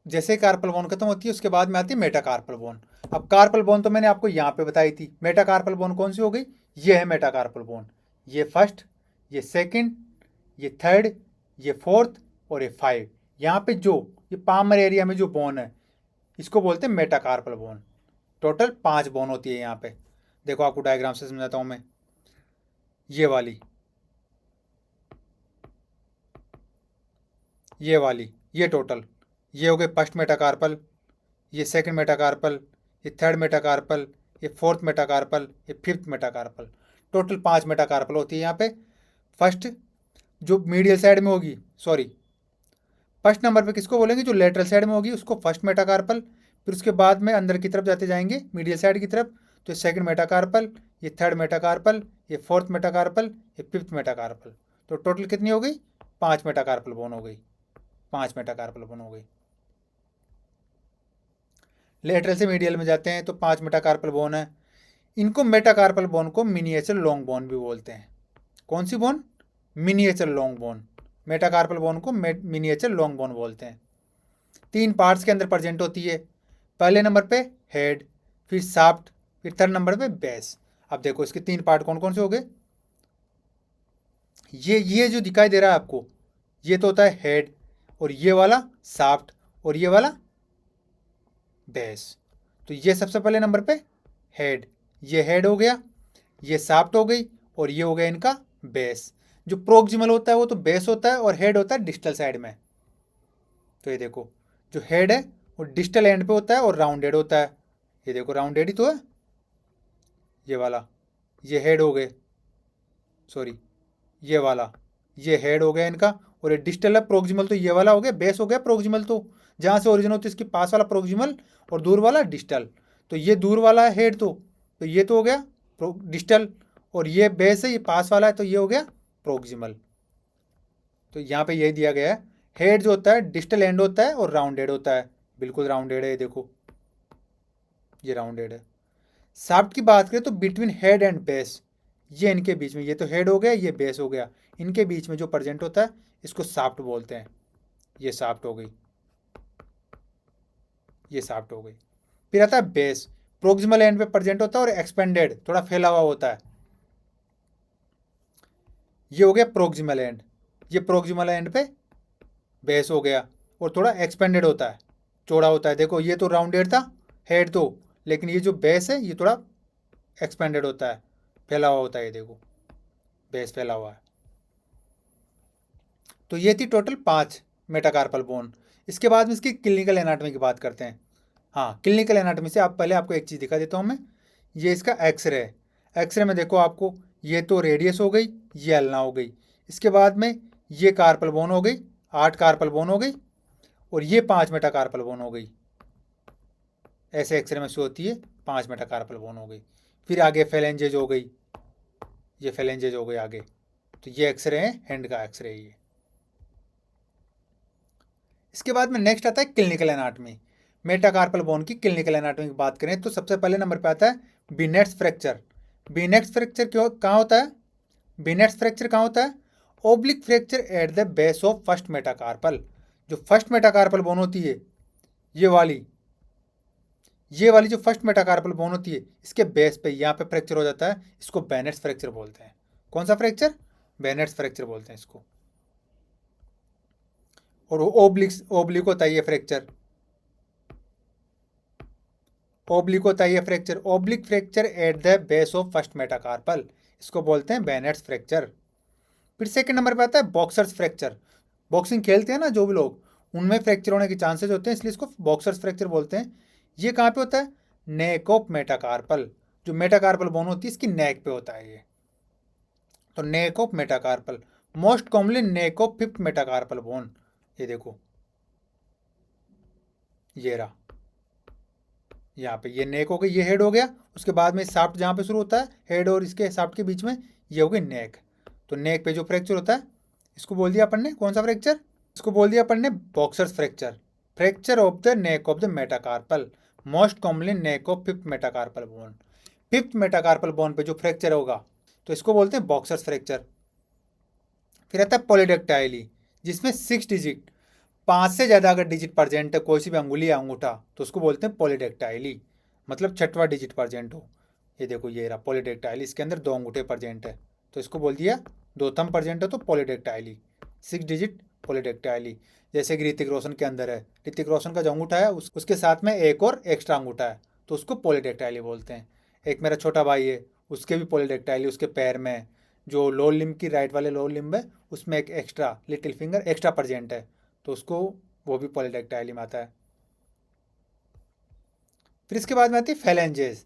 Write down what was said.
जैसे carpal bone खत्म होती है उसके बाद में आती है मेटाकार्पल बोन। अब कार्पल बोन तो मैंने आपको यहाँ पे बताई थी। मेटाकार्पल बोन कौन सी हो गई? ये है मेटाकार्पल बोन। ये फर्स्ट, ये सेकंड, ये थर्ड, ये फोर्थ और ये फाइव। यहाँ पे जो ये पामर एरिया में जो बोन है इसको बोलते हैं मेटाकार्पल बोन। टोटल 5 बोन होती है यहाँ पे। देखो आपको डायग्राम से समझाता हूँ मैं। ये वाली, ये वाली, ये टोटल, ये हो गए फर्स्ट मेटाकार्पल, ये सेकंड मेटाकार्पल, ये थर्ड मेटाकार्पल, ये फोर्थ मेटाकार्पल, ये फिफ्थ मेटाकार्पल। टोटल 5 मेटाकार्पल होती है यहाँ पे। फर्स्ट जो मीडियल साइड में होगी, सॉरी, फर्स्ट नंबर पे किसको बोलेंगे? जो लेटरल साइड में होगी उसको फर्स्ट मेटाकार्पल। फिर उसके बाद में अंदर की तरफ जाते जाएंगे मीडियल साइड की तरफ, तो ये सेकंड मेटाकार्पल, ये थर्ड मेटाकार्पल, ये फोर्थ मेटाकार्पल, ये फिफ्थ मेटाकार्पल। तो टोटल कितनी हो गई? 5 मेटाकार्पल बोन हो गई। 5 मेटाकार्पल बोन हो गई। लेटरल से मीडियल में जाते हैं तो 5 मेटाकार्पल बोन है। इनको मेटाकार्पल बोन को मिनिएचर लॉन्ग बोन भी बोलते हैं। कौन सी bone? Miniature long bone. Metacarpal bone को मिनिएचर लॉन्ग बोन बोलते हैं। 3 पार्ट्स के अंदर प्रेजेंट होती है। पहले नंबर पे हेड, फिर शाफ्ट, फिर थर्ड नंबर पे बेस। अब देखो इसके 3 पार्ट कौन कौन से हो गए? ये जो दिखाई दे रहा है आपको, ये तो होता है हेड, और ये वाला शाफ्ट, और ये वाला बेस। तो ये सबसे पहले नंबर पे हेड, ये हेड हो गया, ये शाफ्ट हो गई, और ये हो गया इनका बेस। जो प्रोक्सिमल होता है वो तो बेस होता है, और हेड होता है डिस्टल साइड में। तो ये देखो, जो हेड है वो डिस्टल एंड पे होता है और राउंडेड होता है। ये देखो राउंडेड ही तो है, ये वाला, ये हेड हो गए, सॉरी, ये वाला, ये हेड हो गया इनका। और ये डिस्टल है, प्रोक्सिमल तो ये वाला हो गया, बेस हो गया, प्रोक्सिमल तो जहाँ से ओरिजिन होती है इसके पास वाला प्रोक्सिमल, और दूर वाला डिस्टल। तो ये दूर वाला है हेड, तो ये तो हो गया डिस्टल, और ये बेस है, ये पास वाला है, तो ये हो गया प्रोक्सिमल। तो यहाँ पे यही दिया गया है, हेड जो होता है डिस्टल एंड होता है और राउंडेड होता है। बिल्कुल राउंडेड है, ये देखो, ये राउंडेड है। शाफ्ट की बात करें तो बिटवीन हेड एंड बेस, ये इनके बीच में, ये तो हेड हो गया, ये बेस हो गया, इनके बीच में जो प्रेजेंट होता है इसको शाफ्ट बोलते हैं। ये शाफ्ट हो गई, ये शाफ्ट हो गई। फिर आता है बेस, प्रोक्सिमल एंड पे प्रेजेंट होता है और एक्सपेंडेड, थोड़ा फैला हुआ होता है। ये हो गया प्रोक्सिमल एंड, ये प्रोक्सिमल एंड पे बेस हो गया, और थोड़ा एक्सपेंडेड होता है, चौड़ा होता है। देखो ये तो राउंडेड था हेड तो, लेकिन ये जो बेस है ये थोड़ा एक्सपेंडेड होता है, फैला हुआ होता है। ये देखो बेस फैला हुआ है। तो ये थी टोटल 5 मेटाकार्पल बोन। इसके बाद में इसकी क्लिनिकल एनाटॉमी की बात करते हैं। हाँ, क्लिनिकल एनाटॉमी से आप पहले आपको एक चीज़ दिखा देता हूँ मैं। ये इसका एक्सरे है। एक्सरे में देखो आपको, ये तो रेडियस हो गई, ये अल्ना हो गई। इसके बाद में ये कार्पल बोन हो गई, 8 कार्पल बोन हो गई, और ये 5 मेटाकार्पल बोन हो गई। ऐसे एक्सरे में शो होती है, 5 मेटाकार्पल बोन हो गई। फिर आगे फेलेंजेज हो गई, ये फेलेंजेज हो गई आगे। तो ये एक्सरे है, हैंड का एक्सरे है ये। इसके बाद में नेक्स्ट आता है क्लिनिकल एनाटॉमी। मेटाकार्पल बोन की क्लिनिकल एनाटॉमी की बात करें तो सबसे पहले नंबर पे आता है बिनेट्स फ्रैक्चर। बिनेट्स फ्रैक्चर क्यों कहाँ होता है? बिनेट्स फ्रैक्चर कहाँ होता है? Oblique fracture at the base of first metacarpal. जो फर्स्ट मेटाकार्पल बोन होती है, ये वाली, ये वाली जो फर्स्ट मेटाकार्पल बोन होती है, इसके बेस पे यहाँ पे फ्रैक्चर हो जाता है। इसको बेनेट्स फ्रैक्चर बोलते हैं। कौन सा फ्रैक्चर? बेनेट्स फ्रैक्चर बोलते हैं इसको। और ओब्लिक होता है ये फ्रैक्चर, ओब्लिक होता है ये fracture, oblique fracture at the base of first metacarpal, इसको बोलते हैं बेनेट्स फ्रैक्चर। फिर सेकंड नंबर पे आता है बॉक्सर्स फ्रैक्चर। बॉक्सिंग खेलते हैं ना जो भी लोग, उनमें फ्रैक्चर होने के चांसेस होते हैं, इसलिए इसको बॉक्सर्स फ्रैक्चर बोलते हैं। ये कहाँ पे होता है? Neck of metacarpal. जो मेटाकार्पल बोन होती है इसकी नेक पे होता है ये। तो neck of metacarpal, most commonly neck of fifth metacarpal bone. ये देखो, ये रहा, यहाँ पे ये नेक हो गई, ये हेड हो गया। उसके बाद में शाफ्ट जहाँ पे शुरू होता है, हेड और इसके शाफ्ट के बीच में, ये हो गई नेक। तो नेक पे जो फ्रैक्चर होता है इसको बोल दिया अपन ने कौन सा फ्रैक्चर? इसको बोल दिया अपन ने boxers fracture. Fracture of the neck of the metacarpal, most commonly neck of fifth metacarpal bone. Fifth metacarpal bone पे जो फ्रैक्चर होगा तो इसको बोलते हैं बॉक्सर्स फ्रैक्चर। फिर आता है पॉलीडेक्टाइली, जिसमें 6 डिजिट 5 से ज़्यादा अगर डिजिट प्रेजेंट है कोई सी भी अंगुली या अंगूठा तो उसको बोलते हैं पॉलीडेक्टाइली, मतलब छठवां डिजिट प्रेजेंट हो। ये देखो ये रहा पॉलीडेक्टाइली, इसके अंदर 2 अंगूठे प्रेजेंट है तो इसको बोल दिया 2 थंब प्रेजेंट है तो पॉलीडेक्टाइली, 6 डिजिट पॉलीडेक्टाइली। जैसे कि ऋतिक रोशन के अंदर है, ऋतिक रोशन का जो अंगूठा है उसके साथ में एक और एक्स्ट्रा अंगूठा है तो उसको पॉलीडेक्टाइली बोलते हैं। एक मेरा छोटा भाई है, उसके भी पॉलीडेक्टाइली, उसके पैर में जो लोअर लिम्ब की राइट वाले लोअर लिम्ब है उसमें एक extra little finger extra present है तो उसको वो भी पॉलीडेक्टाइली में आता है। फिर इसके बाद में आती है फेलेंजेस।